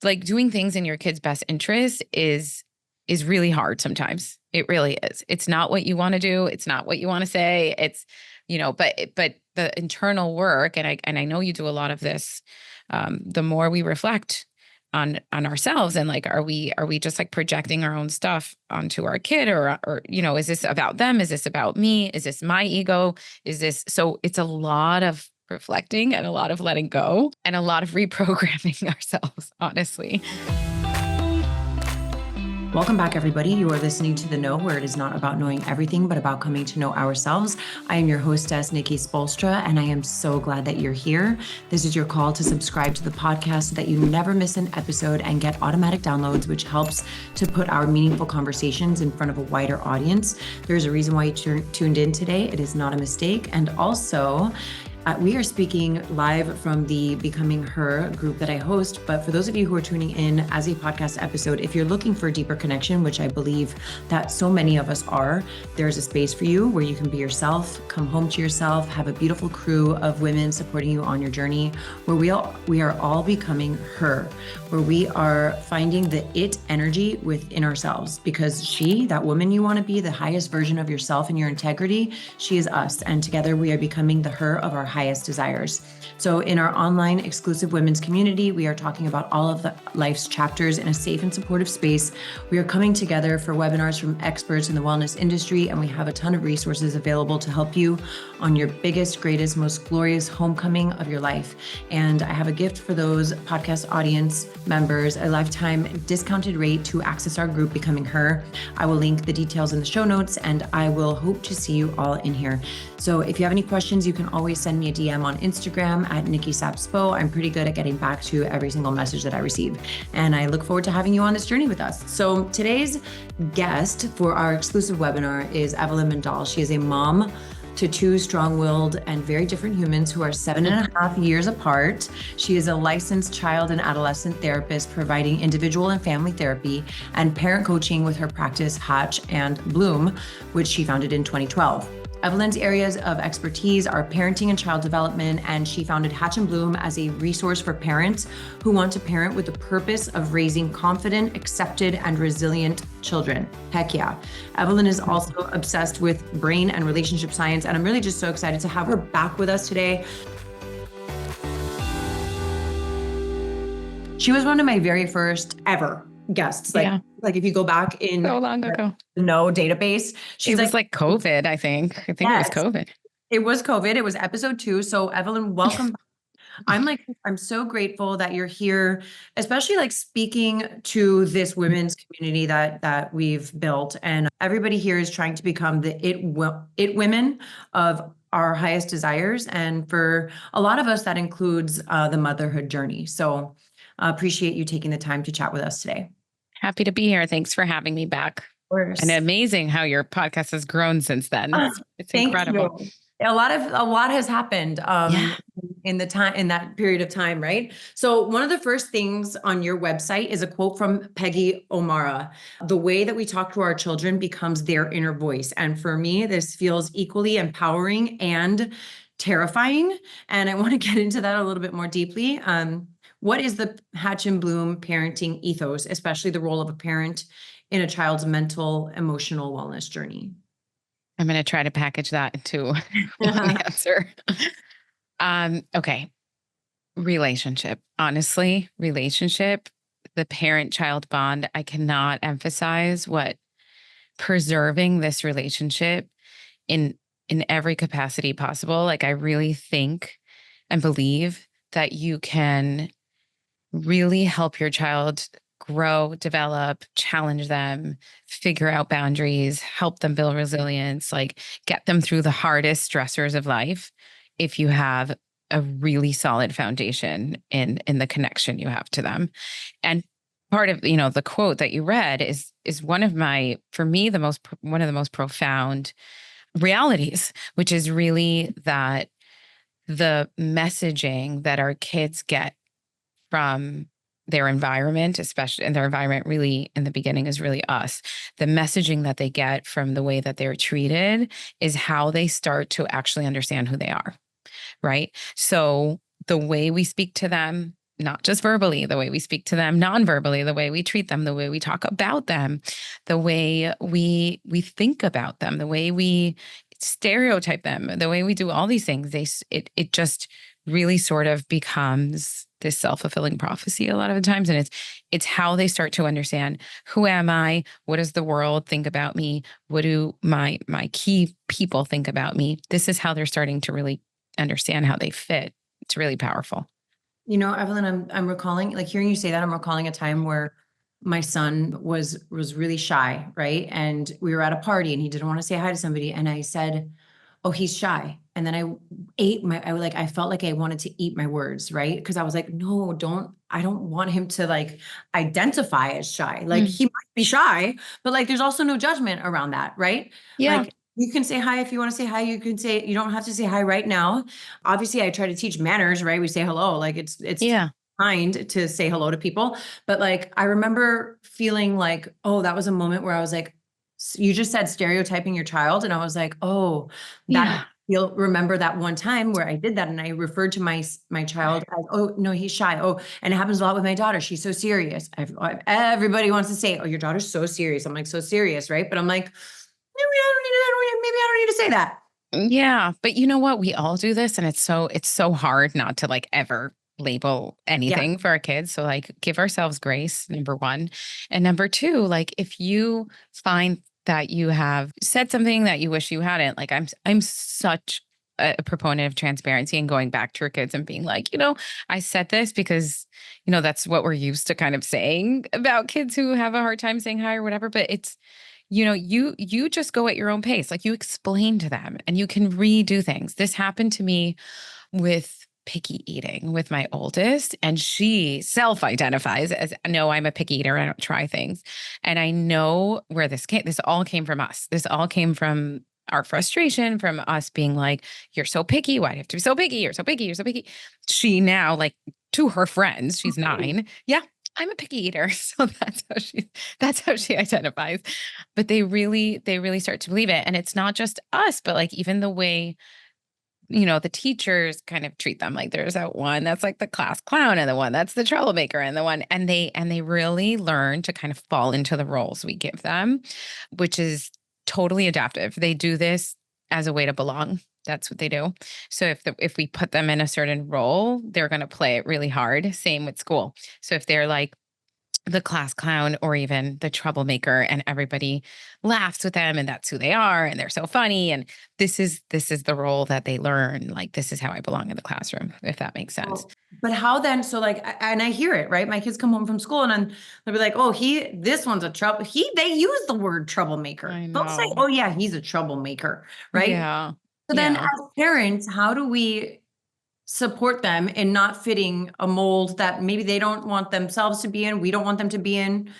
like doing things in your kid's best interest is really hard sometimes. It really is. It's not what you want to do. It's not what you want to say. It's, but the internal work, and I know you do a lot of this. The more we reflect on ourselves, and like, are we just like projecting our own stuff onto our kid, or is this about them? Is this about me? Is this my ego? Is this, so it's a lot of reflecting and a lot of letting go and a lot of reprogramming ourselves, honestly. Welcome back, everybody. You are listening to The Know, where it is not about knowing everything, but about coming to know ourselves. I am your hostess, Nikki Spo, and I am so glad that you're here. This is your call to subscribe to the podcast so that you never miss an episode and get automatic downloads, which helps to put our meaningful conversations in front of a wider audience. There's a reason why you tuned in today. It is not a mistake. And also, we are speaking live from the Becoming Her group that I host. But for those of you who are tuning in as a podcast episode, if you're looking for a deeper connection, which I believe that so many of us are, there's a space for you where you can be yourself, come home to yourself, have a beautiful crew of women supporting you on your journey, where we are all becoming her, where we are finding the it energy within ourselves, because she, that woman you want to be, the highest version of yourself and your integrity, she is us. And together we are becoming the her of our highest desires. So in our online exclusive women's community, we are talking about all of the life's chapters in a safe and supportive space. We are coming together for webinars from experts in the wellness industry, and we have a ton of resources available to help you on your biggest, greatest, most glorious homecoming of your life. And I have a gift for those podcast audience members, a lifetime discounted rate to access our group Becoming Her. I will link the details in the show notes, and I will hope to see you all in here. So if you have any questions, you can always send me a DM on Instagram at Nikki Spo. I'm pretty good at getting back to every single message that I receive. And I look forward to having you on this journey with us. So today's guest for our exclusive webinar is Evelyn Mendal. She is a mom to two strong-willed and very different humans who are 7.5 years apart. She is a licensed child and adolescent therapist, providing individual and family therapy and parent coaching with her practice Hatch and Bloom, which she founded in 2012. Evelyn's areas of expertise are parenting and child development, and she founded Hatch and Bloom as a resource for parents who want to parent with the purpose of raising confident, accepted, and resilient children. Heck yeah. Evelyn is also obsessed with brain and relationship science, and I'm really just so excited to have her back with us today. She was one of my very first ever guests. Like if you go back in so long ago, the Know database, it was like COVID. I think yes, it was COVID. It was COVID. It was episode 2. So Evelyn, welcome back. I'm so grateful that you're here, especially like speaking to this women's community that we've built. And everybody here is trying to become the it women of our highest desires. And for a lot of us, that includes the motherhood journey. So appreciate you taking the time to chat with us today. Happy to be here. Thanks for having me back. And amazing how your podcast has grown since then. It's incredible. You. A lot has happened in that period of time, right? So one of the first things on your website is a quote from Peggy O'Mara. The way that we talk to our children becomes their inner voice. And for me, this feels equally empowering and terrifying. And I want to get into that a little bit more deeply. What is the Hatch and Bloom parenting ethos, especially the role of a parent in a child's mental, emotional wellness journey? I'm going to try to package that into one answer. Okay. Relationship. Honestly, relationship, the parent-child bond. I cannot emphasize what preserving this relationship in every capacity possible. Like, I really think and believe that you can really help your child grow, develop, challenge them, figure out boundaries, help them build resilience, like get them through the hardest stressors of life if you have a really solid foundation in the connection you have to them. And part of, the quote that you read is one of my, for me, one of the most profound realities, which is really that the messaging that our kids get from their environment, especially, and their environment really in the beginning is really us. The messaging that they get from the way that they're treated is how they start to actually understand who they are, right? So the way we speak to them, not just verbally, the way we speak to them non-verbally, the way we treat them, the way we talk about them, the way we think about them, the way we stereotype them, the way we do all these things. It just really sort of becomes this self-fulfilling prophecy a lot of the times. And it's how they start to understand, who am I? What does the world think about me? What do my key people think about me? This is how they're starting to really understand how they fit. It's really powerful. Evelyn, I'm recalling, like, hearing you say that, I'm recalling a time where my son was really shy, right? And we were at a party and he didn't want to say hi to somebody. And I said, oh, he's shy. And then I felt like I wanted to eat my words, right? Because I was like, no, I don't want him to like identify as shy. Like he might be shy, but like there's also no judgment around that, right? Yeah. Like you can say hi if you want to say hi. You don't have to say hi right now. Obviously, I try to teach manners, right? We say hello. Like it's Yeah. kind to say hello to people. But like I remember feeling like, oh, that was a moment where I was like, you just said stereotyping your child. And I was like, oh, that you'll remember that one time where I did that. And I referred to my child as, oh, no, he's shy. Oh, and it happens a lot with my daughter. She's so serious. Everybody wants to say, oh, your daughter's so serious. I'm like, so serious, right? But I'm like, maybe I don't need to say that. Yeah. But you know what? We all do this. And it's so hard not to like ever label anything for our kids. So like give ourselves grace, number one. And number two, like if you find that you have said something that you wish you hadn't, like I'm such a proponent of transparency and going back to your kids and being like, I said this because, that's what we're used to kind of saying about kids who have a hard time saying hi or whatever. But it's, you just go at your own pace. Like you explain to them and you can redo things. This happened to me with picky eating with my oldest, and she self-identifies as, no, I'm a picky eater. I don't try things. And I know where this all came from us. This all came from our frustration, from us being like, you're so picky. Why do you have to be so picky? You're so picky. You're so picky. She now, like, to her friends, she's 9. Yeah, I'm a picky eater. So that's how she identifies. But they really start to believe it. And it's not just us, but like even the way the teachers kind of treat them. Like there's that one that's like the class clown, and the one that's the troublemaker, and the one, and they really learn to kind of fall into the roles we give them, which is totally adaptive. They do this as a way to belong. That's what they do. So if we put them in a certain role, they're going to play it really hard. Same with school. So if they're like the class clown or even the troublemaker, and everybody laughs with them, and that's who they are, and they're so funny, and this is the role that they learn, like, this is how I belong in the classroom, if that makes sense. But how then? So like, and I hear it, right? My kids come home from school and they'll be like, oh, this one's a trouble. They use the word troublemaker. They'll say, oh yeah, he's a troublemaker, right? Yeah. So then as parents, how do we support them in not fitting a mold that maybe they don't want themselves to be in, we don't want them to be in,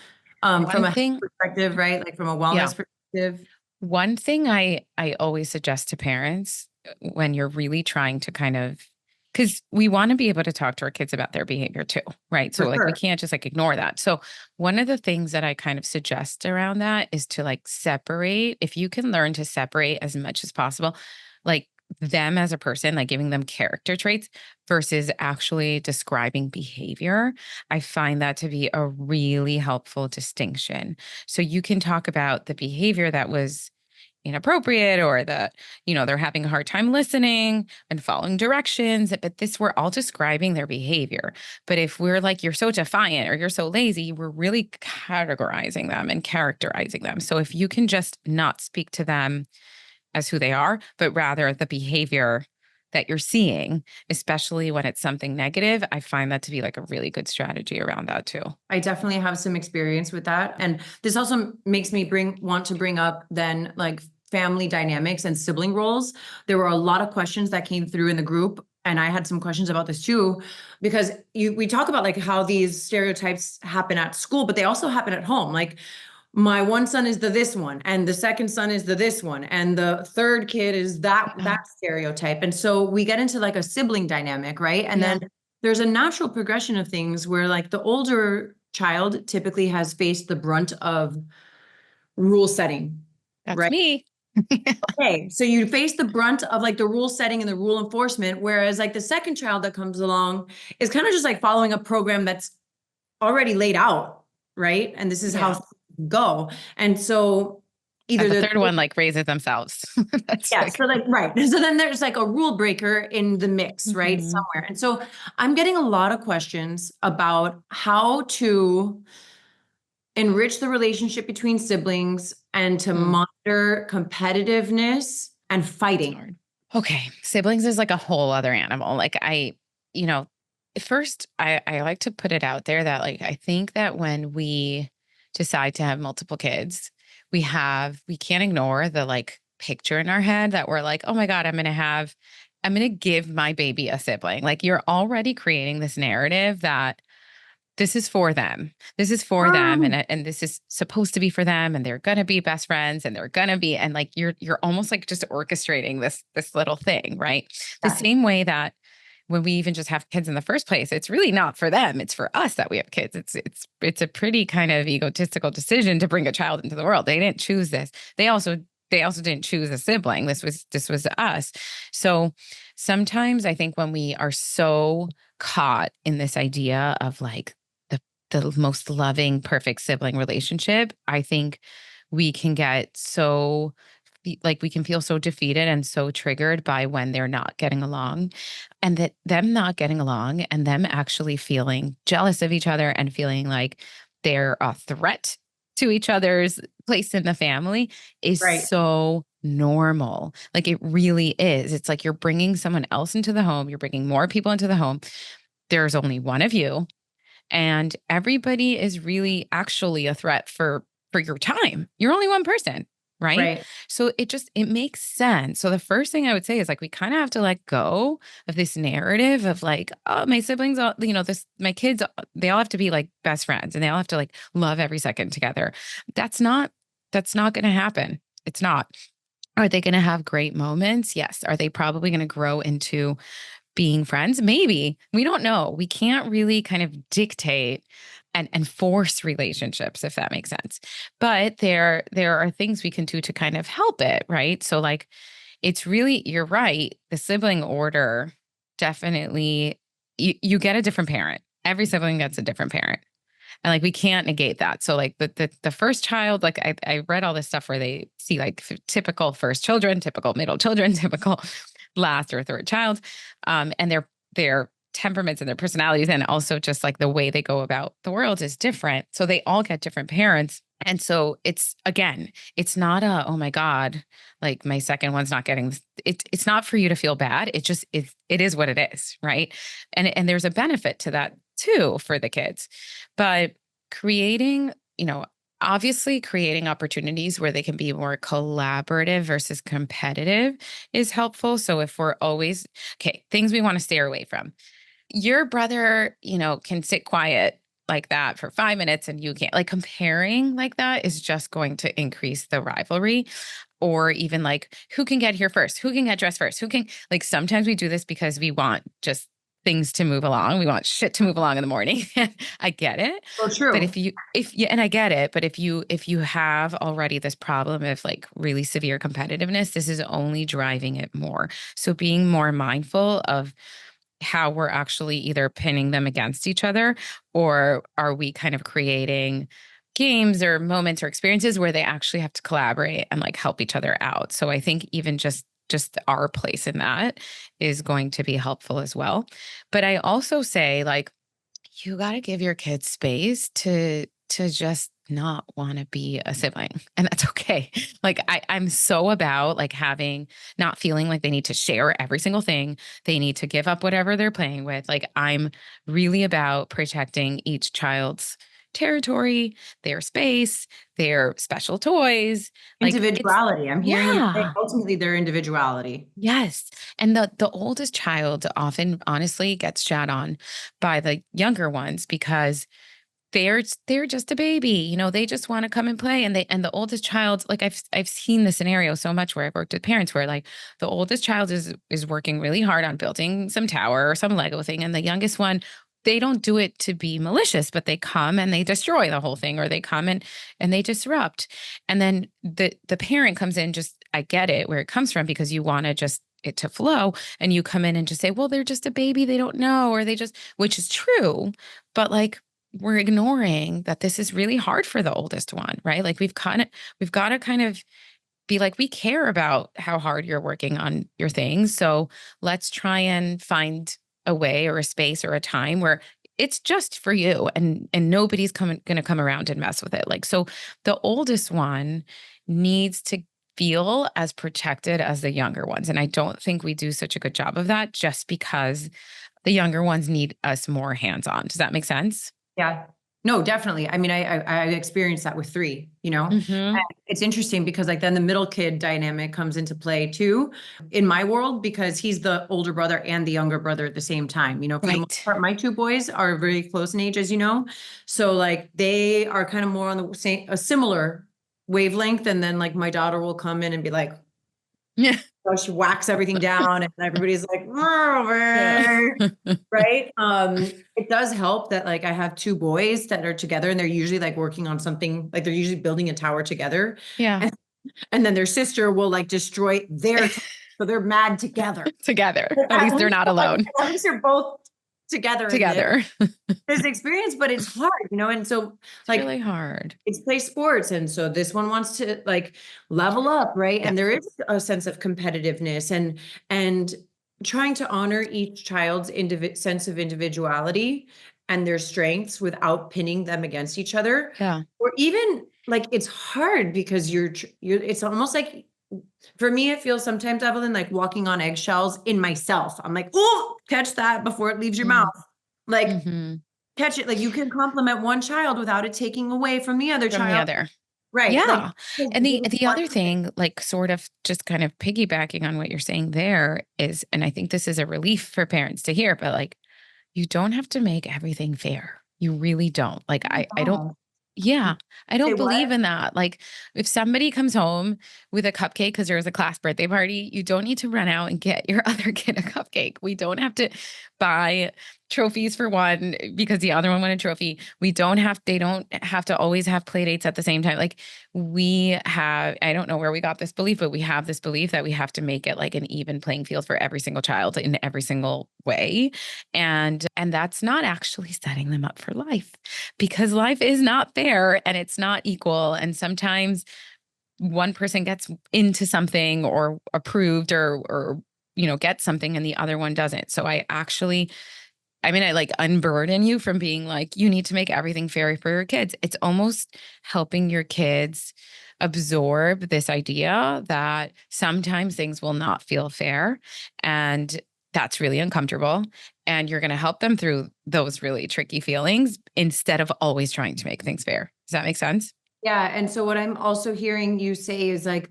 from a perspective, right? Like from a wellness perspective. One thing I always suggest to parents when you're really trying to kind of, because we want to be able to talk to our kids about their behavior too, right? So like we can't just like ignore that. So one of the things that I kind of suggest around that is to like separate, if you can learn to separate as much as possible, like them as a person, like giving them character traits versus actually describing behavior. I find that to be a really helpful distinction. So you can talk about the behavior that was inappropriate, or that, they're having a hard time listening and following directions, but we're all describing their behavior. But if we're like, you're so defiant or you're so lazy, we're really categorizing them and characterizing them. So if you can just not speak to them as who they are, but rather the behavior that you're seeing, especially when it's something negative, I find that to be like a really good strategy around that too. I definitely have some experience with that. And this also makes me want to bring up then like family dynamics and sibling roles. There were a lot of questions that came through in the group, and I had some questions about this too, because we talk about like how these stereotypes happen at school, but they also happen at home. Like my one son is the this one, and the second son is the this one, and the third kid is that stereotype. And so we get into like a sibling dynamic, right? And then there's a natural progression of things where like the older child typically has faced the brunt of rule setting. That's me. Okay, so you face the brunt of like the rule setting and the rule enforcement, whereas like the second child that comes along is kind of just like following a program that's already laid out, right? And this is how things go. And so either And the third one like raises themselves. That's yeah, like, so like right. So then there's like a rule breaker in the mix, right? Somewhere. And so I'm getting a lot of questions about how to enrich the relationship between siblings and to monitor competitiveness and fighting. hard. Okay. Siblings is like a whole other animal. Like you know, first I like to put it out there that like I think that when we decide to have multiple kids, we can't ignore the like picture in our head that we're like, oh my God, I'm gonna give my baby a sibling. Like you're already creating this narrative that this is for them. This is for them, and this is supposed to be for them, and they're gonna be best friends, and they're gonna be, and like you're almost like just orchestrating this little thing, right? The same way that when we even just have kids in the first place, it's really not for them. It's for us that we have kids. It's a pretty kind of egotistical decision to bring a child into the world. They didn't choose this. They also didn't choose a sibling. This was us. So sometimes I think when we are so caught in this idea of like the most loving, perfect sibling relationship, I think we can get so like we can feel so defeated and so triggered by when they're not getting along, and that them not getting along and them actually feeling jealous of each other and feeling like they're a threat to each other's place in the family is so normal. Like it really is. It's like you're bringing someone else into the home, you're bringing more people into the home. There's only one of you, and everybody is really actually a threat for your time. You're only one person, right? So it makes sense. So the first thing I would say is like we kind of have to let go of this narrative of like, oh, my siblings all, my kids, they all have to be like best friends and they all have to like love every second together. That's not going to happen. It's not. Are they going to have great moments? Yes. Are they probably going to grow into being friends? Maybe. We don't know. We can't really kind of dictate and force relationships, if that makes sense. But there are things we can do to kind of help it, right? So like it's really, you're right. The sibling order definitely you get a different parent. Every sibling gets a different parent. And like we can't negate that. So like the first child, like I read all this stuff where they see like typical first children, typical middle children, typical last or third child, and their temperaments and their personalities, and also just like the way they go about the world is different. So they all get different parents. And so it's not a, oh my God, like my second one's not getting this. It's not for you to feel bad. It is what it is, right? And there's a benefit to that too for the kids. But creating, obviously creating opportunities where they can be more collaborative versus competitive is helpful. So if we're always, okay, things we want to stay away from. Your brother, can sit quiet like that for 5 minutes and you can't, like comparing like that is just going to increase the rivalry. Or even like who can get here first, who can get dressed first, who can, like sometimes we do this because we want just things to move along. We want shit to move along in the morning. I get it. Well, true. But and I get it, but if you have already this problem of like really severe competitiveness, this is only driving it more. So being more mindful of how we're actually either pinning them against each other, or are we kind of creating games or moments or experiences where they actually have to collaborate and like help each other out. So I think even just our place in that is going to be helpful as well. But I also say like you got to give your kids space to just not want to be a sibling, and that's okay. Like I'm so about like not feeling like they need to share every single thing. They need to give up whatever they're playing with. Like I'm really about protecting each child's territory, their space, their special toys, like Individuality. I'm hearing you say yeah. ultimately their individuality. Yes. And the oldest child often honestly gets shat on by the younger ones because they're just a baby. They just want to come and play. And the oldest child, like I've seen the scenario so much where I've worked with parents where like the oldest child is working really hard on building some tower or some Lego thing. And the youngest one they don't do it to be malicious, but they come and they destroy the whole thing, or they come and they disrupt. And then the parent comes in, just, I get it where it comes from, because you want to just it to flow, and you come in and just say, well, they're just a baby, they don't know, or they just, which is true, but like, we're ignoring that this is really hard for the oldest one, right? Like we've got to kind of be like, we care about how hard you're working on your things. So let's try and find a way or a space or a time where it's just for you, and nobody's going to come around and mess with it. Like, so the oldest one needs to feel as protected as the younger ones. And I don't think we do such a good job of that, just because the younger ones need us more hands-on. Does that make sense? Yeah. No, definitely. I mean, I experienced that with 3, Mm-hmm. And it's interesting because like then the middle kid dynamic comes into play too in my world, because he's the older brother and the younger brother at the same time. For the most Right. part, my 2 boys are very close in age, as you know. So like they are kind of more on the same, a similar wavelength. And then like my daughter will come in and be like, Yeah. she whacks everything down and everybody's like, Yeah. right? It does help that like I have 2 boys that are together, and they're usually like working on something, like they're usually building a tower together. Yeah. And then their sister will like destroy their tower, so they're mad together. Together. At least they're not alone. At least they're both together in Together. this experience, but it's hard, and so It's like really hard. it's play sports. And so this one wants to like level up, right? Yeah. And there is a sense of competitiveness and trying to honor each child's sense of individuality and their strengths without pinning them against each other. Yeah. Or even like it's hard because you're it's almost like, for me, it feels sometimes, Evelyn, like walking on eggshells in myself. I'm like, oh, catch that before it leaves your mouth. Like, Mm-hmm. catch it. Like you can compliment one child without it taking away from the other From the child. other. Right. Like, Yeah. And the other thing, like sort of just kind of piggybacking on what you're saying there is, and I think this is a relief for parents to hear, but like, you don't have to make everything fair. You really don't. Like, I don't, oh, yeah, I say don't believe what? in that. Like, if somebody comes home with a cupcake because there was a class birthday party, you don't need to run out and get your other kid a cupcake. We don't have to buy trophies for one because the other one won a trophy. They don't have to always have play dates at the same time. Like I don't know where we got this belief, but we have this belief that we have to make it like an even playing field for every single child in every single way. And that's not actually setting them up for life, because life is not fair and it's not equal. And sometimes one person gets into something or approved or gets something and the other one doesn't. So I like unburden you from being like, you need to make everything fair for your kids. It's almost helping your kids absorb this idea that sometimes things will not feel fair. And that's really uncomfortable. And you're going to help them through those really tricky feelings instead of always trying to make things fair. Does that make sense? Yeah. And so what I'm also hearing you say is like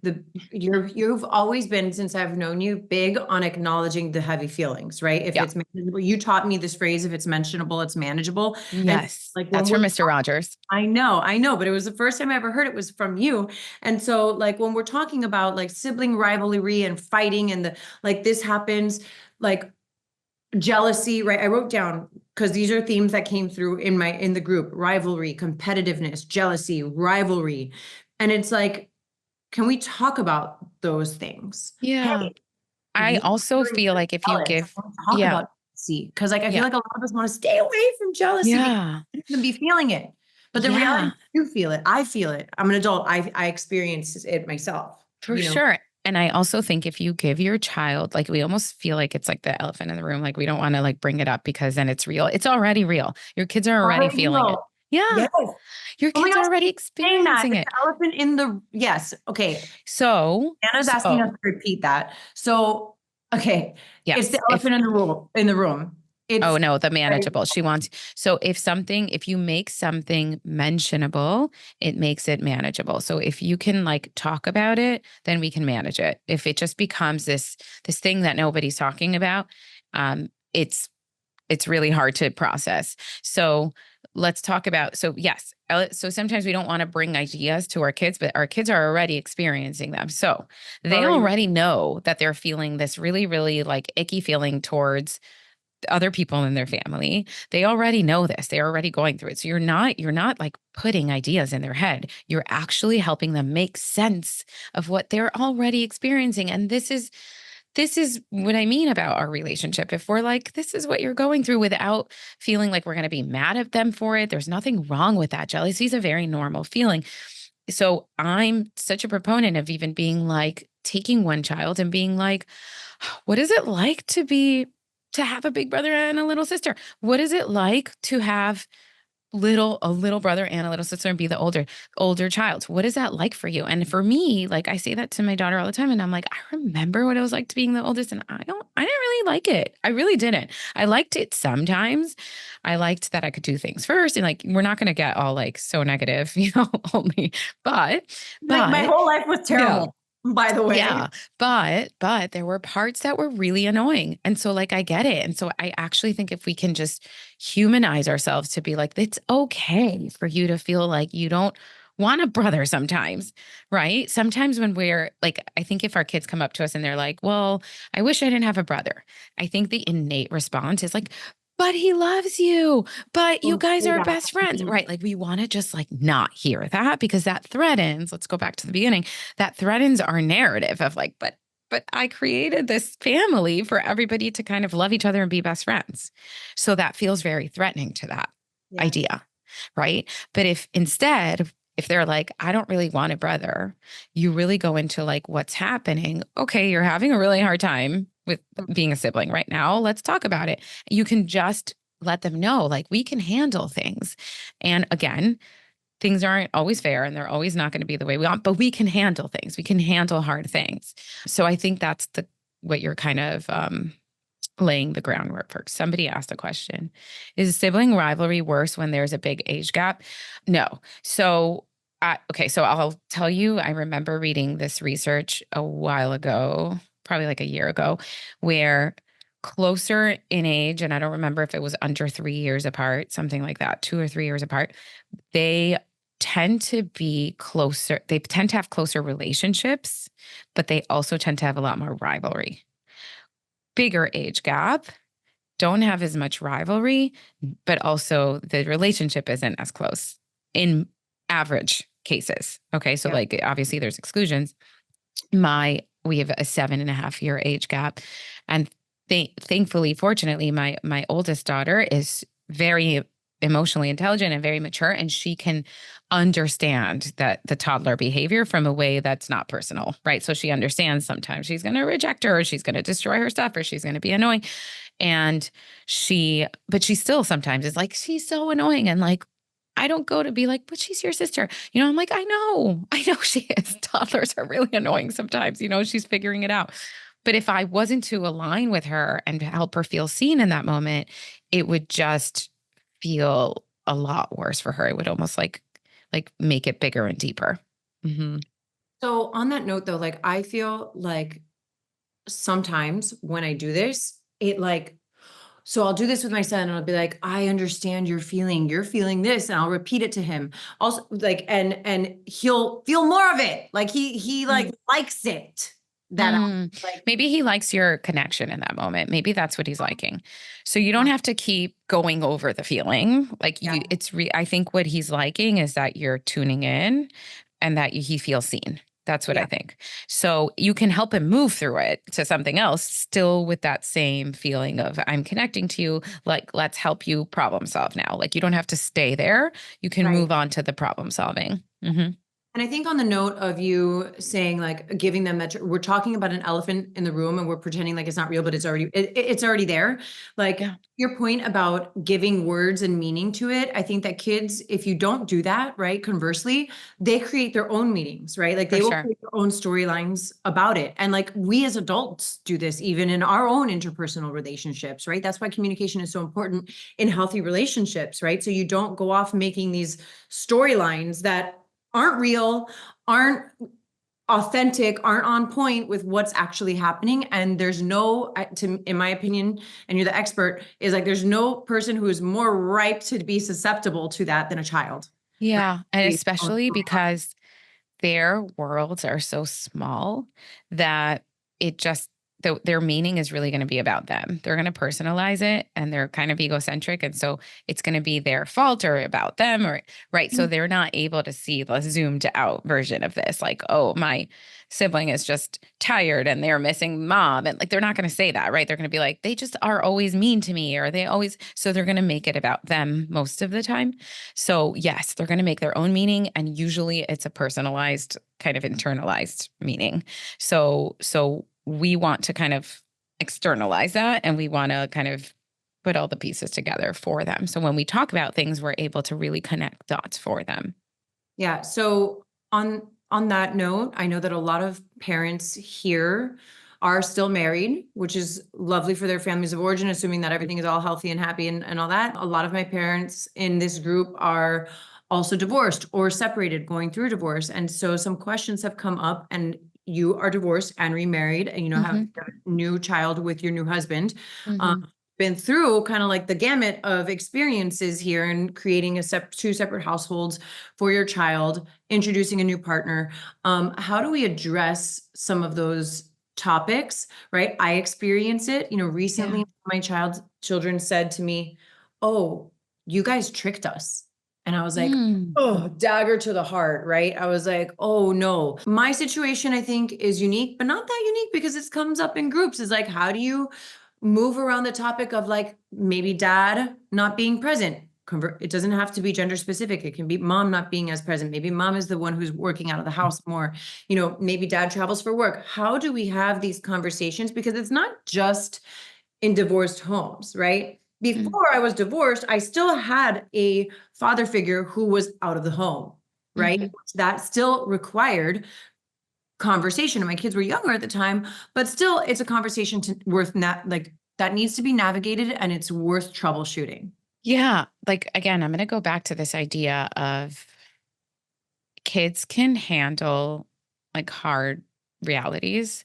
you've always been, since I've known you, big on acknowledging the heavy feelings, right? If Yeah. it's manageable, you taught me this phrase, if it's mentionable, it's manageable. And Yes. like when That's from Mr. Rogers. I know, but it was the first time I ever heard it was from you. And so like when we're talking about like sibling rivalry and fighting and like this happens, like jealousy, right? I wrote down, because these are themes that came through in the group: rivalry, competitiveness, jealousy, rivalry. And it's like, can we talk about those things? Yeah. Hey, I you also are feel like if you jealous. give, I want to talk yeah, about jealousy, because like I feel yeah, like a lot of us want to stay away from jealousy because yeah, we shouldn't be feeling it. But the reality, yeah, you feel it. I feel it. I'm an adult. I experience it myself, for sure. And I also think if you give your child, like we almost feel like it's like the elephant in the room, like we don't want to like bring it up because then it's real. It's already real. Your kids are already Already feeling it. know. Yeah. Yes. Your Oh my kids are gosh, already saying that. experiencing It's it. the elephant in the, yes. Okay. So, Anna's asking us to repeat that. So, okay. It's the yes, if elephant in the room. Oh It's no, the manageable. She wants, so if you make something mentionable, it makes it manageable. So if you can like talk about it, then we can manage it. If it just becomes this thing that nobody's talking about, it's really hard to process. So let's talk about, so yes, so sometimes we don't want to bring ideas to our kids, but our kids are already experiencing them. So they already. already know that they're feeling this really, really like icky feeling towards other people in their family. They already know this. They're already going through it. So you're not like putting ideas in their head. You're actually helping them make sense of what they're already experiencing. And this is what I mean about our relationship. If we're like, this is what you're going through without feeling like we're going to be mad at them for it, there's nothing wrong with that. Jealousy is a very normal feeling. So I'm such a proponent of even being like taking one child and being like, what is it like to have a big brother and a little sister? What is it like to have a little brother and a little sister and be the older child? What is that like for you? And for me, like I say that to my daughter all the time, and I'm like, I remember what it was like to being the oldest, and I didn't really like it. I really didn't. I liked it sometimes. I liked that I could do things first, and like we're not going to get all like so negative, only, but Like my whole life was yeah. terrible, by the way. Yeah, but there were parts that were really annoying. And so like I get it. And so I actually think if we can just humanize ourselves to be like, it's okay for you to feel like you don't want a brother sometimes, right? Sometimes when we're like, I think if our kids come up to us and they're like, well, I wish I didn't have a brother. I think the innate response is like, but he loves you, but you Don't guys say are that. best friends, right? Like we want to just like not hear that because that threatens, let's go back to the beginning, that threatens our narrative of like, but I created this family for everybody to kind of love each other and be best friends. So that feels very threatening to that Yeah. idea, right? But if instead, if they're like, I don't really want a brother, you really go into like what's happening. Okay, you're having a really hard time with being a sibling right now. Let's talk about it. You can just let them know, like, we can handle things. And again, things aren't always fair and they're always not going to be the way we want, but we can handle things. We can handle hard things. So I think that's what you're kind of laying the groundwork for. Somebody asked a question. Is sibling rivalry worse when there's a big age gap? No. So so I'll tell you, I remember reading this research a while ago, probably like a year ago, where closer in age, and I don't remember if it was under 3 years apart, something like that, 2 or 3 years apart, they tend to be closer. They tend to have closer relationships, but they also tend to have a lot more rivalry. Bigger age gap, don't have as much rivalry, but also the relationship isn't as close in average cases. Okay. So, Yeah. like, obviously, there's exclusions. We have a 7.5 year age gap. And thankfully, fortunately, my oldest daughter is very emotionally intelligent and very mature, and she can understand that the toddler behavior from a way that's not personal, right? So she understands sometimes she's going to reject her, or she's going to destroy her stuff, or she's going to be annoying. And but she still sometimes is like, she's so annoying. And like, I don't go to be like, but she's your sister. I'm like, I know she is. Toddlers are really annoying sometimes. She's figuring it out. But if I wasn't to align with her and help her feel seen in that moment, it would just feel a lot worse for her. It would almost like make it bigger and deeper. Mm-hmm. So on that note though, like I feel like sometimes when I do this, so I'll do this with my son and I'll be like, I understand you're feeling this. And I'll repeat it to him also, like, and he'll feel more of it. Like he like likes it that I'm like, Maybe he likes your connection in that moment. Maybe that's what he's liking. So you don't have to keep going over the feeling. Like yeah, I think what he's liking is that you're tuning in and that he feels seen. That's what yeah, I think. So you can help him move through it to something else, still with that same feeling of I'm connecting to you. Like, let's help you problem solve now. Like, you don't have to stay there. You can right. move on to the problem solving. Mm-hmm. And I think on the note of you saying like giving them that, we're talking about an elephant in the room and we're pretending like it's not real, but it's already there. Like your point about giving words and meaning to it. I think that kids, if you don't do that, right, conversely, they create their own meanings, right? Like they will create their own storylines about it. And like we as adults do this even in our own interpersonal relationships, right? That's why communication is so important in healthy relationships, right? So you don't go off making these storylines that aren't real, aren't authentic, aren't on point with what's actually happening. And there's no, in my opinion, and you're the expert, is like there's no person who is more ripe to be susceptible to that than a child. Yeah. Right? And especially because their worlds are so small that it just their meaning is really going to be about them. They're going to personalize it, and they're kind of egocentric. And so it's going to be their fault or about them, or right. So they're not able to see the zoomed out version of this. Like, oh, my sibling is just tired and they're missing mom. And like, they're not going to say that, right? They're going to be like, they just are always mean to me, or they always, so they're going to make it about them most of the time. So yes, they're going to make their own meaning. And usually it's a personalized, kind of internalized meaning. So we want to kind of externalize that, and we want to kind of put all the pieces together for them. So when we talk about things, we're able to really connect dots for them. Yeah. So on that note, I know that a lot of parents here are still married, which is lovely for their families of origin, assuming that everything is all healthy and happy and all that. A lot of my parents in this group are also divorced or separated, going through a divorce. And so some questions have come up, and you are divorced and remarried, and have a new child with your new husband. Been through kind of like the gamut of experiences here, and creating two separate households for your child, introducing a new partner. How do we address some of those topics, right? I experience it, recently. My children said to me, "Oh, you guys tricked us." And I was like, oh, dagger to the heart, right? I was like, oh no. My situation, I think, is unique, but not that unique, because it comes up in groups. Is like, how do you move around the topic of like maybe dad not being present? It doesn't have to be gender specific. It can be mom not being as present. Maybe mom is the one who's working out of the house more. Maybe dad travels for work. How do we have these conversations? Because it's not just in divorced homes, right? Before I was divorced, I still had a father figure who was out of the home, right? That still required conversation. And my kids were younger at the time, but still it's a conversation that needs to be navigated, and it's worth troubleshooting. Yeah. Like, again, I'm going to go back to this idea of kids can handle like hard realities.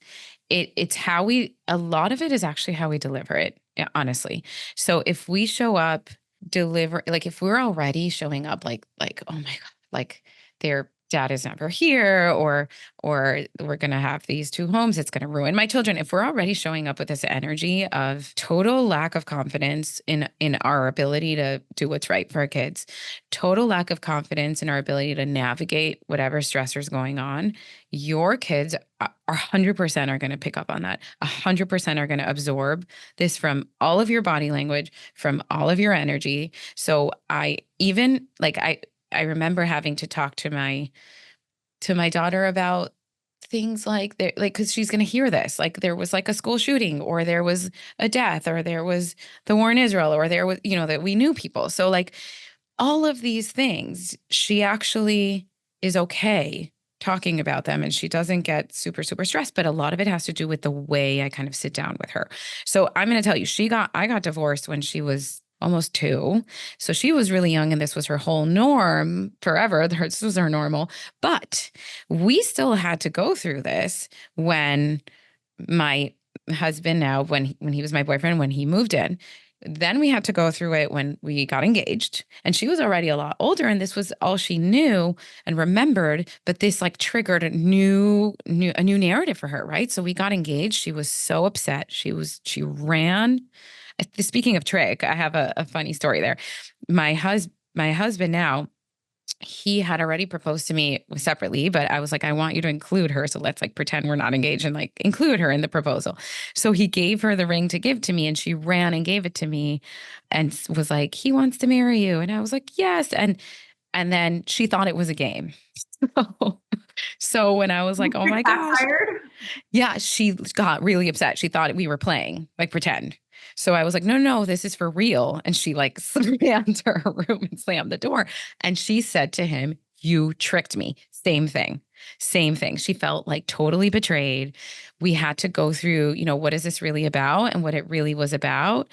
It's how a lot of it is actually how we deliver it, honestly. So if we show up, like if we're already showing up like, oh my God, like their dad is never here, or we're going to have these two homes, it's going to ruin my children. If we're already showing up with this energy of total lack of confidence in our ability to do what's right for our kids, total lack of confidence in our ability to navigate whatever stressors going on, your kids are 100% are going to pick up on that. 100% are going to absorb this from all of your body language, from all of your energy. So I remember having to talk to my daughter about things like because she's going to hear this, like there was like a school shooting, or there was a death, or there was the war in Israel, or there was, that we knew people. So like all of these things, she actually is okay talking about them, and she doesn't get super, super stressed. But a lot of it has to do with the way I kind of sit down with her. So I'm going to tell you, I got divorced when she was almost 2. So she was really young, and this was her whole norm forever. This was her normal. But we still had to go through this when my husband, now when he was my boyfriend, when he moved in. Then we had to go through it when we got engaged, and she was already a lot older, and this was all she knew and remembered. But this like triggered a new narrative for her, right? So we got engaged. She was so upset. She ran. Speaking of trick, I have a funny story there. My husband now, he had already proposed to me separately, but I was like, I want you to include her. So let's like pretend we're not engaged and like include her in the proposal. So he gave her the ring to give to me, and she ran and gave it to me and was like, he wants to marry you. And I was like, yes. And then she thought it was a game. So when I was like, oh my gosh, yeah, she got really upset. She thought we were playing, like pretend. So I was like, no, this is for real. And she like ran to her room and slammed the door. And she said to him, you tricked me. Same thing. She felt like totally betrayed. We had to go through, what is this really about? And what it really was about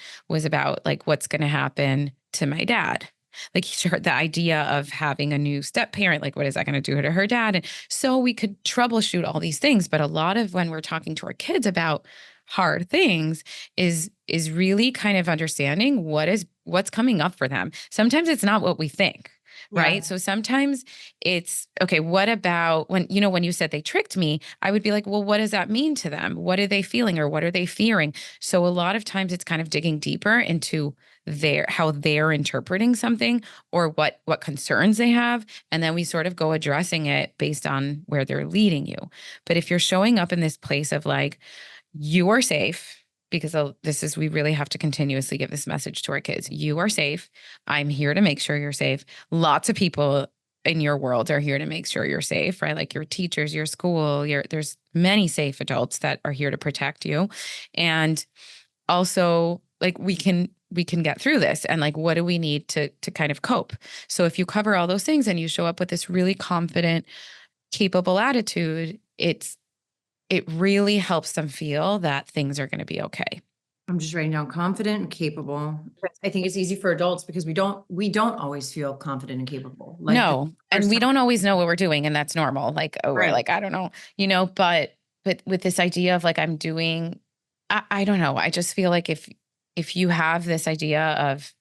like, what's going to happen to my dad? Like the idea of having a new step parent, like what is that going to do to her dad? And so we could troubleshoot all these things. But a lot of when we're talking to our kids about hard things is really kind of understanding what's coming up for them. Sometimes it's not what we think, right? So sometimes it's, okay, what about when you said they tricked me, I would be like, well, what does that mean to them? What are they feeling or what are they fearing? So a lot of times it's kind of digging deeper into how they're interpreting something or what concerns they have. And then we sort of go addressing it based on where they're leading you. But if you're showing up in this place of like, you are safe, because we really have to continuously give this message to our kids. You are safe. I'm here to make sure you're safe. Lots of people in your world are here to make sure you're safe, right? Like your teachers, your school, there's many safe adults that are here to protect you. And also like we can get through this, and like what do we need to kind of cope? So if you cover all those things and you show up with this really confident, capable attitude, it really helps them feel that things are going to be okay. I'm just writing down confident and capable. I think it's easy for adults because we don't always feel confident and capable. Like No, and we don't always know what we're doing, and that's normal. Like, oh, we're Right. like, I don't know, but with this idea of like I'm doing, I don't know. I just feel like if you have this idea of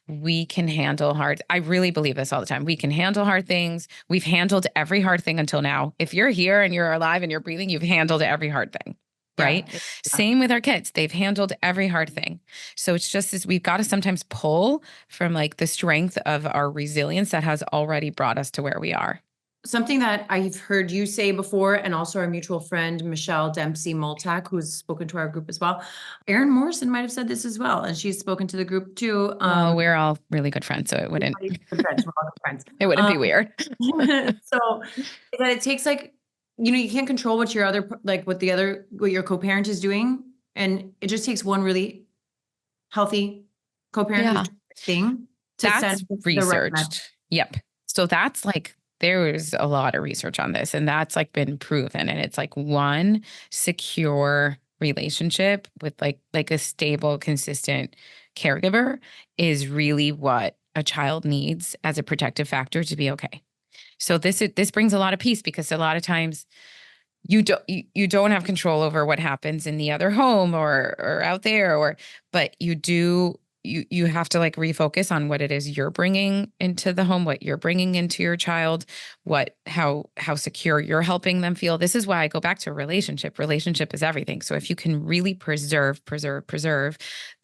we can handle hard, I really believe this all the time. We can handle hard things. We've handled every hard thing until now. If you're here and you're alive and you're breathing, you've handled every hard thing. Right. Yeah. Same with our kids. They've handled every hard thing. So it's just this, we've got to sometimes pull from like the strength of our resilience that has already brought us to where we are. Something that I've heard you say before, and also our mutual friend, Michelle Dempsey Multack, who's spoken to our group as well. Erin Morrison might have said this as well, and she's spoken to the group too. Well, we're all really good friends, so it wouldn't, We're all good friends. it wouldn't be weird. So that it takes like, you can't control what your co-parent is doing. And it just takes one really healthy co-parent thing to That's send researched. Yep. So that's like, there's a lot of research on this, and that's like been proven. And it's like one secure relationship with like a stable, consistent caregiver is really what a child needs as a protective factor to be okay. So this brings a lot of peace, because a lot of times you don't have control over what happens in the other home or out there, but you have to like refocus on what it is you're bringing into the home, what you're bringing into your child, how secure you're helping them feel. This is why I go back to relationship. Relationship is everything. So if you can really preserve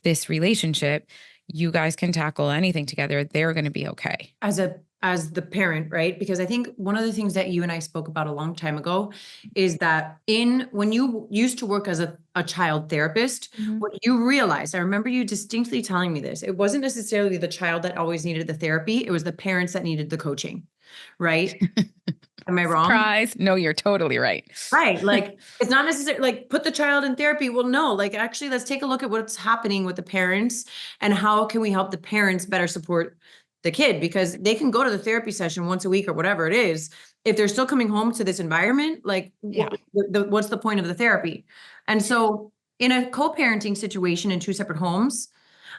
this relationship, you guys can tackle anything together. They're going to be okay. As the parent, right? Because I think one of the things that you and I spoke about a long time ago is that when you used to work as a child therapist, what you realized, I remember you distinctly telling me this, it wasn't necessarily the child that always needed the therapy, it was the parents that needed the coaching, right? Am I wrong? Surprise. No, you're totally right. Right. Like, it's not necessarily like put the child in therapy. Well, no, like actually, let's take a look at what's happening with the parents and how can we help the parents better support the kid, because they can go to the therapy session once a week or whatever it is. If they're still coming home to this environment, like what's the point of the therapy? And so in a co-parenting situation in two separate homes,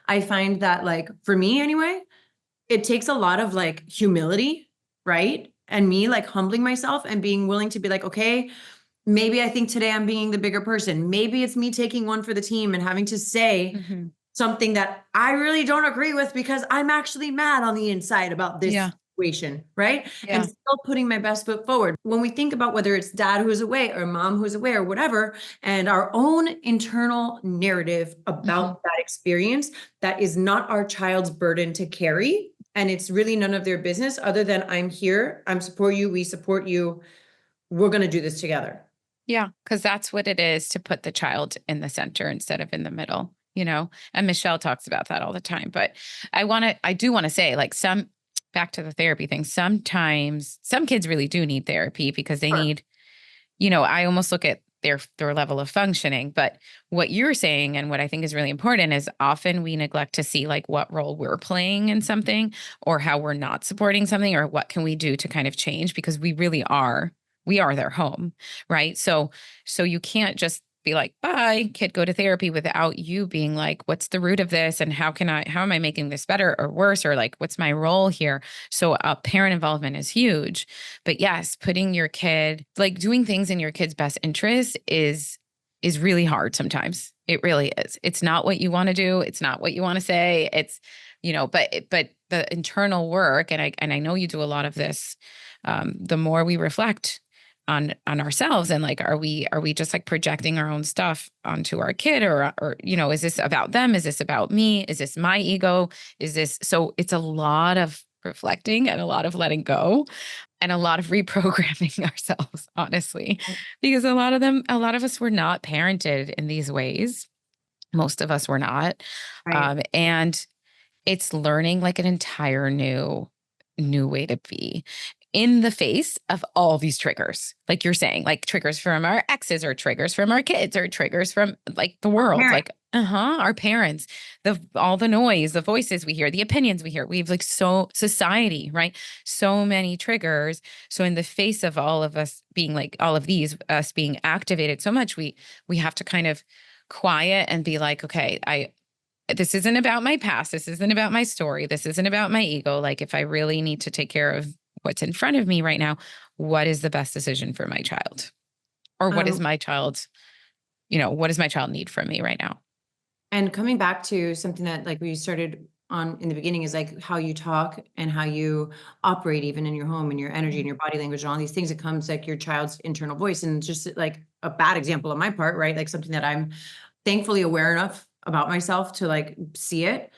I find that, like, for me anyway, it takes a lot of like humility, right? And me like humbling myself and being willing to be like, okay, maybe I think today I'm being the bigger person. Maybe it's me taking one for the team and having to say something that I really don't agree with because I'm actually mad on the inside about this situation, right? And still putting my best foot forward. When we think about whether it's dad who's away or mom who's away or whatever, and our own internal narrative about that experience, that is not our child's burden to carry. And it's really none of their business other than I'm here, I'm support you, we support you, we're going to do this together. Yeah, because that's what it is, to put the child in the center instead of in the middle, and Michelle talks about that all the time. But I do want to say, like, back to the therapy thing, sometimes some kids really do need therapy because they need, I almost look at their level of functioning. But what you're saying, and what I think is really important, is often we neglect to see like what role we're playing in something, or how we're not supporting something, or what can we do to kind of change, because we are their home, right? So you can't just be like, bye, kid, go to therapy, without you being like, what's the root of this? And how am I making this better or worse? Or like, what's my role here? So parent involvement is huge. But yes, putting your kid, like doing things in your kid's best interest is really hard sometimes. It really is. It's not what you want to do. It's not what you want to say. but the internal work, and I know you do a lot of this, the more we reflect on ourselves, and like, are we just like projecting our own stuff onto our kid, or is this about them? Is this about me? Is this my ego? So it's a lot of reflecting and a lot of letting go and a lot of reprogramming ourselves, honestly, because a lot of us were not parented in these ways. Most of us were not. Right. And it's learning like an entire new way to be in the face of all these triggers. Like you're saying, like triggers from our exes, or triggers from our kids, or triggers from like the world, like our parents, all the noise, the voices we hear, the opinions we hear. We've like society, right? So many triggers. So in the face of all of us being like all of these us being activated so much, we have to kind of quiet and be like, okay, this isn't about my past. This isn't about my story. This isn't about my ego. Like, if I really need to take care of what's in front of me right now, what is the best decision for my child? Or what is my child's, what does my child need from me right now? And coming back to something that like we started on in the beginning is like how you talk and how you operate even in your home and your energy and your body language and all these things. It comes like your child's internal voice. And just like a bad example on my part, right? Like something that I'm thankfully aware enough about myself to like see it,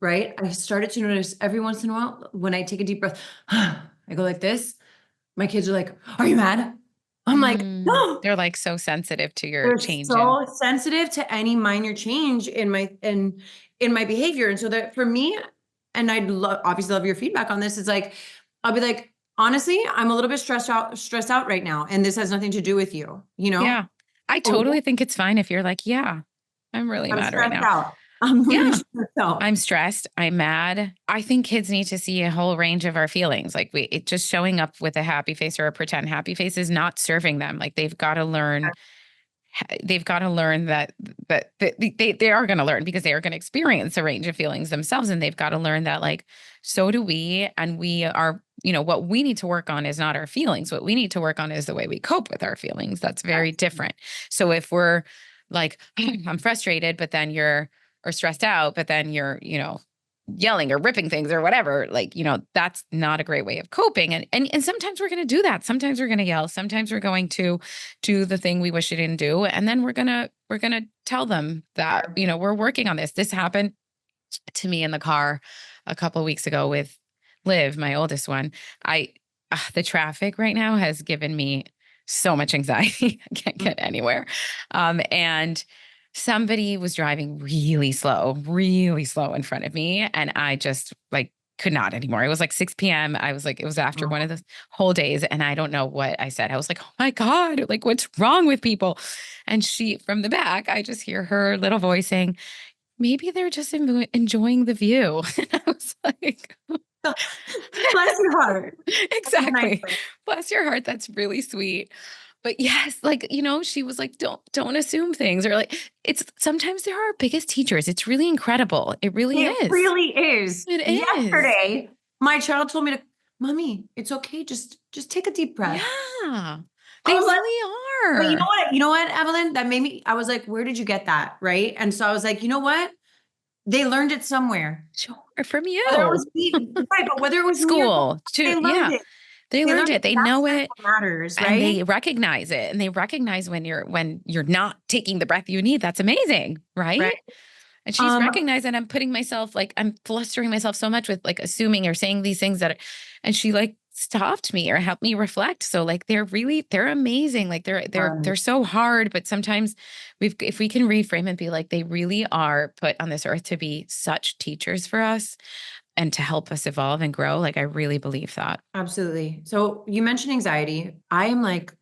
right? I started to notice every once in a while when I take a deep breath, I go like this. My kids are like, "Are you mad?" I'm like, "No." They're like so sensitive to your They're change in. so sensitive to any minor change in my behavior. And so that for me, and I'd obviously love your feedback on this, is like, I'll be like, honestly, I'm a little bit stressed out right now. And this has nothing to do with you, Yeah. I totally think it's fine if you're like, yeah, I'm really I'm mad right stressed now. out. I'm really Yeah. stressed out. I'm stressed. I'm mad. I think kids need to see a whole range of our feelings. Like it just showing up with a happy face or a pretend happy face is not serving them. Like they've got to learn. They've got to learn that they are going to learn, because they are going to experience a range of feelings themselves, and they've got to learn that like so do we, and we are. What we need to work on is not our feelings. What we need to work on is the way we cope with our feelings. That's very different. So if we're like, I'm frustrated, but then you're or stressed out, but then you're, yelling or ripping things or whatever, like, that's not a great way of coping. And sometimes we're going to do that. Sometimes we're going to yell. Sometimes we're going to do the thing we wish we didn't do. And then we're going to tell them that, we're working on this. This happened to me in the car a couple of weeks ago with Liv, my oldest one. The traffic right now has given me so much anxiety. I can't get anywhere. And somebody was driving really slow in front of me. And I just like could not anymore. It was like 6 p.m. I was like, it was after one of the whole days. And I don't know what I said. I was like, oh my God, like what's wrong with people? And she, from the back, I just hear her little voice saying, maybe they're just enjoying the view. And I was like, bless your heart. Exactly. Bless your heart. That's really sweet. But yes, like, she was like, don't assume things, or like, it's sometimes they're our biggest teachers. It's really incredible. It really is. It really is. It is. Yesterday, my child told me to, Mommy, it's okay. Just take a deep breath. Yeah. They really are. But you know what, Evelyn? That made me, I was like, where did you get that? Right. And so I was like, you know what? They learned it somewhere. Sure. From you. Whether it was me, right, but whether it was school, me or too. they learned it. They learned it. They know it. Matters, right? And they recognize it. And they recognize when you're not taking the breath you need. That's amazing. Right. And she's recognizing I'm putting myself, like, I'm flustering myself so much with like assuming or saying these things and she like stopped me or helped me reflect. So like, they're amazing. Like they're so hard, but sometimes if we can reframe and be like, they really are put on this earth to be such teachers for us and to help us evolve and grow. Like, I really believe that. Absolutely. So you mentioned anxiety. I am like,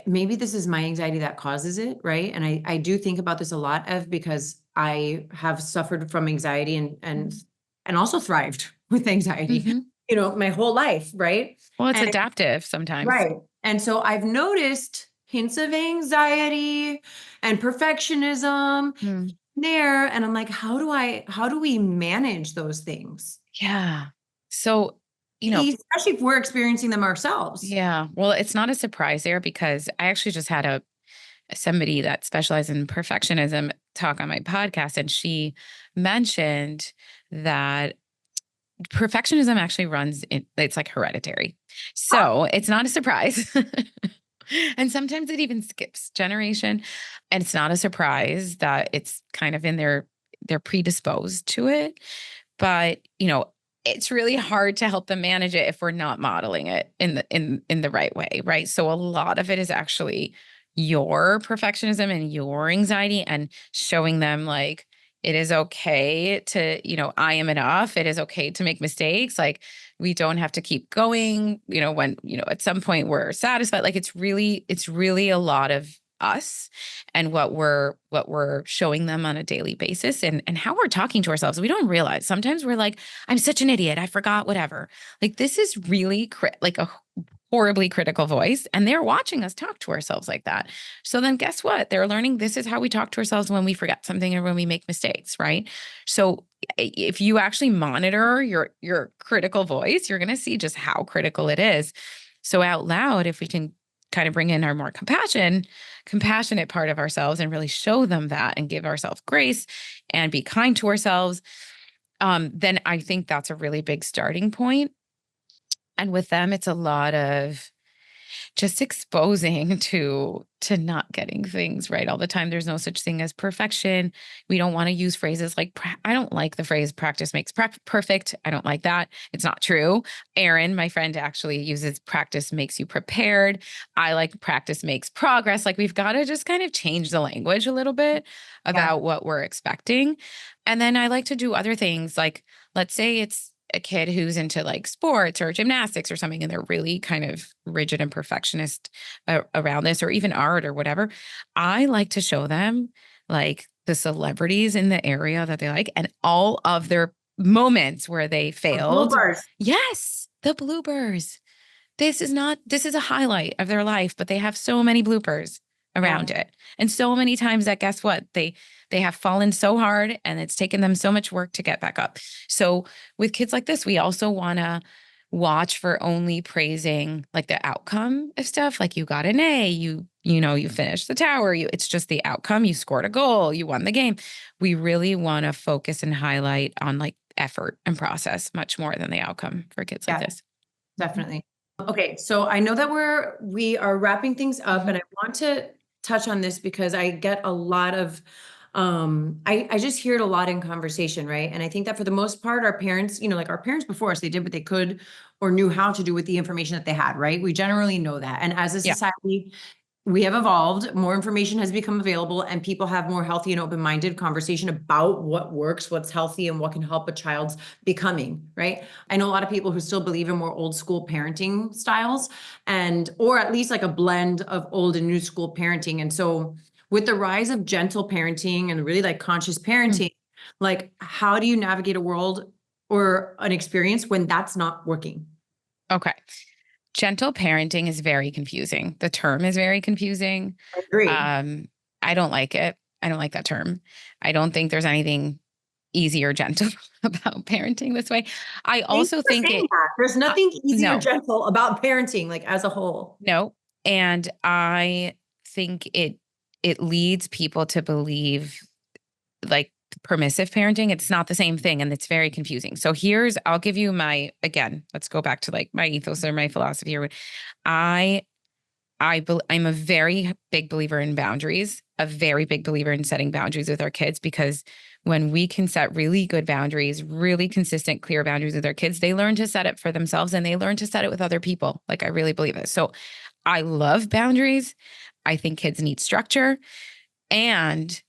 maybe this is my anxiety that causes it, right? And I do think about this a lot, because I have suffered from anxiety and also thrived with anxiety, my whole life, right? Well, it's adaptive sometimes. Right. And so I've noticed hints of anxiety and perfectionism there. And I'm like, how do we manage those things? Yeah. So, especially if we're experiencing them ourselves. Yeah. Well, it's not a surprise there, because I actually just had somebody that specializes in perfectionism talk on my podcast, and she mentioned that perfectionism actually it's like hereditary. So it's not a surprise. And sometimes it even skips generation. And it's not a surprise that it's kind of in they're predisposed to it. But, it's really hard to help them manage it if we're not modeling it in the right way, right? So a lot of it is actually your perfectionism and your anxiety, and showing them like it is okay to, I am enough. It is okay to make mistakes. Like, we don't have to keep going, when, at some point we're satisfied. Like, it's really a lot of us and what we're showing them on a daily basis, and how we're talking to ourselves. We don't realize sometimes we're like, I'm such an idiot, I forgot whatever. Like, this is really like a horribly critical voice, and they're watching us talk to ourselves like that. So then guess what? They're learning this is how we talk to ourselves when we forget something or when we make mistakes, right? So if you actually monitor your critical voice, you're going to see just how critical it is. So out loud, if we can kind of bring in our more compassionate part of ourselves and really show them that and give ourselves grace and be kind to ourselves, then I think that's a really big starting point. And with them, it's a lot of just exposing to not getting things right all the time. There's no such thing as perfection. We don't want to use phrases like I don't like the phrase practice makes perfect. I don't like that. It's not true. Erin, my friend, actually uses practice makes you prepared. I like practice makes progress. Like, we've got to just kind of change the language a little bit about what we're expecting. And then I like to do other things, like, let's say it's a kid who's into like sports or gymnastics or something, and they're really kind of rigid and perfectionist around this, or even art or whatever. I like to show them like the celebrities in the area that they like and all of their moments where they failed. Bloopers. Yes, the bloopers. This is a highlight of their life, but they have so many bloopers around it. And so many times that, guess what? They have fallen so hard and it's taken them so much work to get back up. So with kids like this, we also want to watch for only praising like the outcome of stuff. Like, you got an A, you finished the tower, it's just the outcome, you scored a goal, you won the game. We really want to focus and highlight on like effort and process much more than the outcome for kids like this. Definitely. Okay, so I know that we are wrapping things up, and I want to touch on this because I get a lot of I just hear it a lot in conversation, right? And I think that for the most part, our parents, like our parents before us, they did what they could or knew how to do with the information that they had, right? We generally know that. And as a society, we have evolved, more information has become available, and people have more healthy and open-minded conversation about what works, what's healthy, and what can help a child's becoming, right? I know a lot of people who still believe in more old school parenting styles, or at least like a blend of old and new school parenting. And so with the rise of gentle parenting and really like conscious parenting, like, how do you navigate a world or an experience when that's not working? Okay. Gentle parenting is very confusing. The term is very confusing. I agree. I don't like it. I don't like that term. I don't think there's anything easy or gentle about parenting this way. I also think there's nothing easy or no. gentle about parenting, like, as a whole. No. And I think it leads people to believe like permissive parenting. It's not the same thing, and it's very confusing. So I'll give you again, let's go back to like my ethos or my philosophy here. I'm a very big believer in boundaries, a very big believer in setting boundaries with our kids, because when we can set really good boundaries, really consistent, clear boundaries with our kids, they learn to set it for themselves and they learn to set it with other people. Like, I really believe it. So I love boundaries. I think kids need structure, and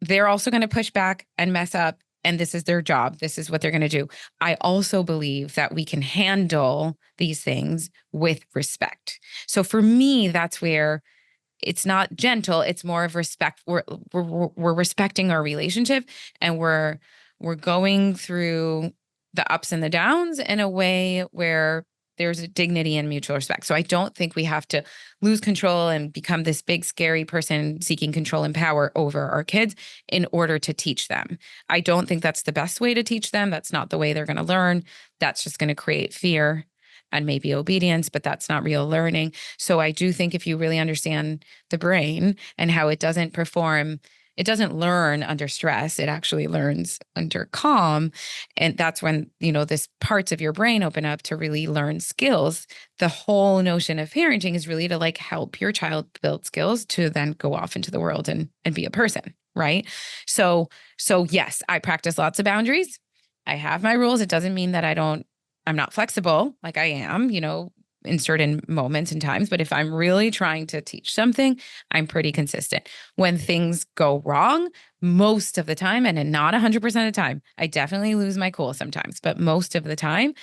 they're also going to push back and mess up. And this is their job. This is what they're going to do. I also believe that we can handle these things with respect. So for me, that's where it's not gentle. It's more of respect. We're respecting our relationship, and we're going through the ups and the downs in a way where there's a dignity and mutual respect. So I don't think we have to lose control and become this big, scary person seeking control and power over our kids in order to teach them. I don't think that's the best way to teach them. That's not the way they're going to learn. That's just going to create fear and maybe obedience, but that's not real learning. So I do think if you really understand the brain and how it doesn't perform It doesn't learn under stress. It actually learns under calm. And that's when, this parts of your brain open up to really learn skills. The whole notion of parenting is really to like help your child build skills to then go off into the world and be a person. Right. So yes, I practice lots of boundaries. I have my rules. It doesn't mean that I'm not flexible like I am, in certain moments and times. But if I'm really trying to teach something, I'm pretty consistent. When things go wrong, most of the time, and not 100% of the time, I definitely lose my cool sometimes, but most of the time,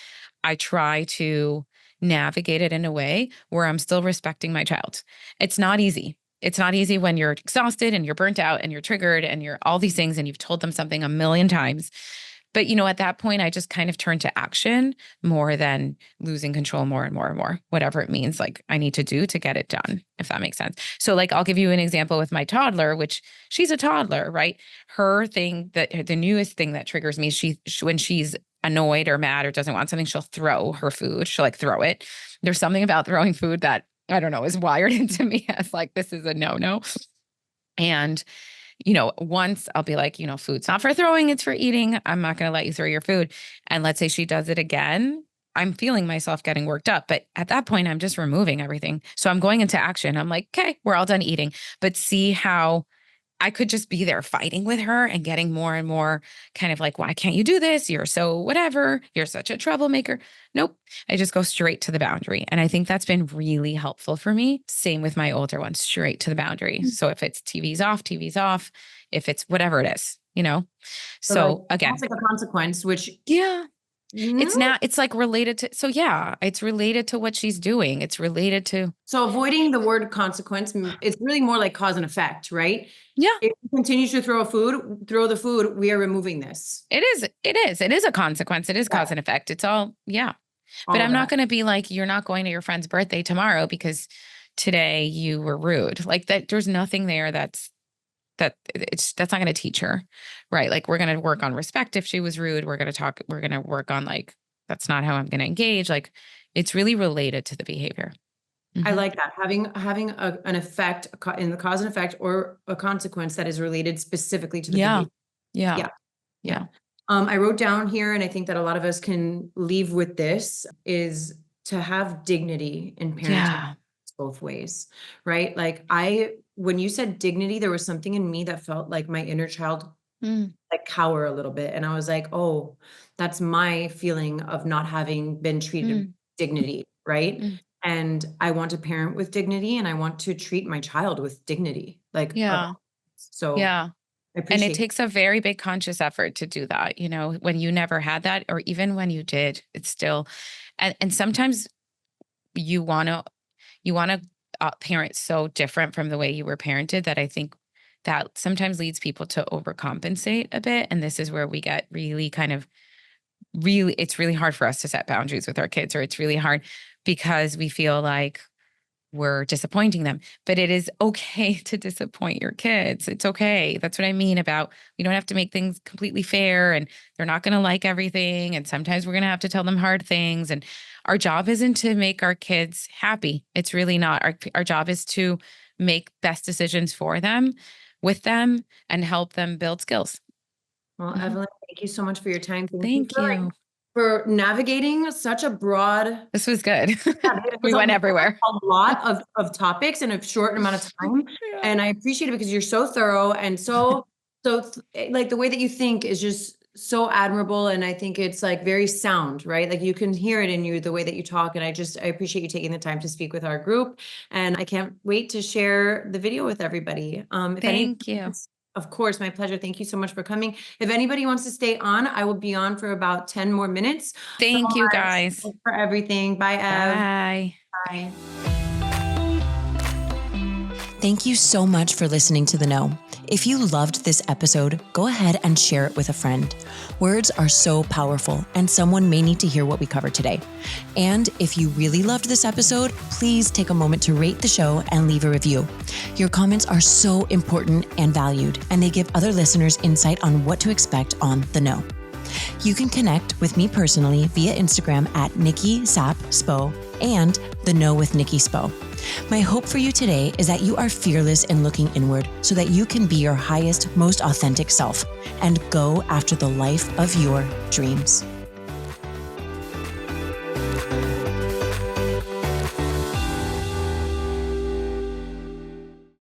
I try to navigate it in a way where I'm still respecting my child. It's not easy. It's not easy when you're exhausted and you're burnt out and you're triggered and you're all these things and you've told them something a million times. But, at that point, I just kind of turn to action more than losing control more and more and more, whatever it means, like I need to do to get it done, if that makes sense. So like, I'll give you an example with my toddler, which she's a toddler, right? Her thing the newest thing that triggers me, she when she's annoyed or mad or doesn't want something, she'll throw her food. She'll like throw it. There's something about throwing food that I don't know is wired into me as like, this is a no. And once I'll be like, food's not for throwing, it's for eating. I'm not going to let you throw your food. And let's say she does it again. I'm feeling myself getting worked up. But at that point, I'm just removing everything. So I'm going into action. I'm like, okay, we're all done eating. But see how I could just be there fighting with her and getting more and more kind of like, why can't you do this? You're so whatever. You're such a troublemaker. Nope. I just go straight to the boundary. And I think that's been really helpful for me. Same with my older ones, straight to the boundary. So if it's TV's off. If it's whatever it is, So again, it's like a consequence, which it's like related to, it's related to what she's doing. It's related to. So avoiding the word consequence, it's really more like cause and effect, right? Yeah. If you continue to throw the food, we are removing this. It is a consequence. It is cause and effect. It's all, but I'm not going to be like, you're not going to your friend's birthday tomorrow because today you were rude. Like that, there's nothing there that's not going to teach her, right? Like we're going to work on respect. If she was rude, we're going to work on like, that's not how I'm going to engage. Like it's really related to the behavior. I like that. Having an effect in the cause and effect or a consequence that is related specifically to the behavior. Yeah. I wrote down here, and I think that a lot of us can leave with this, is to have dignity in parenting both ways, right? Like when you said dignity, there was something in me that felt like my inner child like cower a little bit. And I was like, oh, that's my feeling of not having been treated with dignity, right? And I want to parent with dignity, and I want to treat my child with dignity. Like, so and it takes a very big conscious effort to do that. When you never had that, or even when you did, it's still, and sometimes you want to parent so different from the way you were parented that I think that sometimes leads people to overcompensate a bit. And this is where we get really it's really hard for us to set boundaries with our kids, or it's really hard because we feel like we're disappointing them. But it is okay to disappoint your kids. It's okay. That's what I mean about, we don't have to make things completely fair, and they're not going to like everything. And sometimes we're going to have to tell them hard things. And our job isn't to make our kids happy. It's really not. Our job is to make best decisions for them, with them, and help them build skills. Well, Evelyn, thank you so much for your time. Thank you. For navigating such a broad. This was good. We went everywhere. A lot of topics in a short amount of time. And I appreciate it because you're so thorough and so like the way that you think is just so admirable. And I think it's like very sound, right? Like you can hear it in you, the way that you talk. And I appreciate you taking the time to speak with our group. And I can't wait to share the video with everybody. Thank you. Of course, my pleasure. Thank you so much for coming. If anybody wants to stay on, I will be on for about 10 more minutes. Thank you guys for everything. Bye, Ev. Bye. Bye. Thank you so much for listening to The Know. If you loved this episode, go ahead and share it with a friend. Words are so powerful, and someone may need to hear what we covered today. And if you really loved this episode, please take a moment to rate the show and leave a review. Your comments are so important and valued, and they give other listeners insight on what to expect on The Know. You can connect with me personally via Instagram at Nikki Spo, and The Know with Nikki Spo. My hope for you today is that you are fearless in looking inward so that you can be your highest, most authentic self and go after the life of your dreams.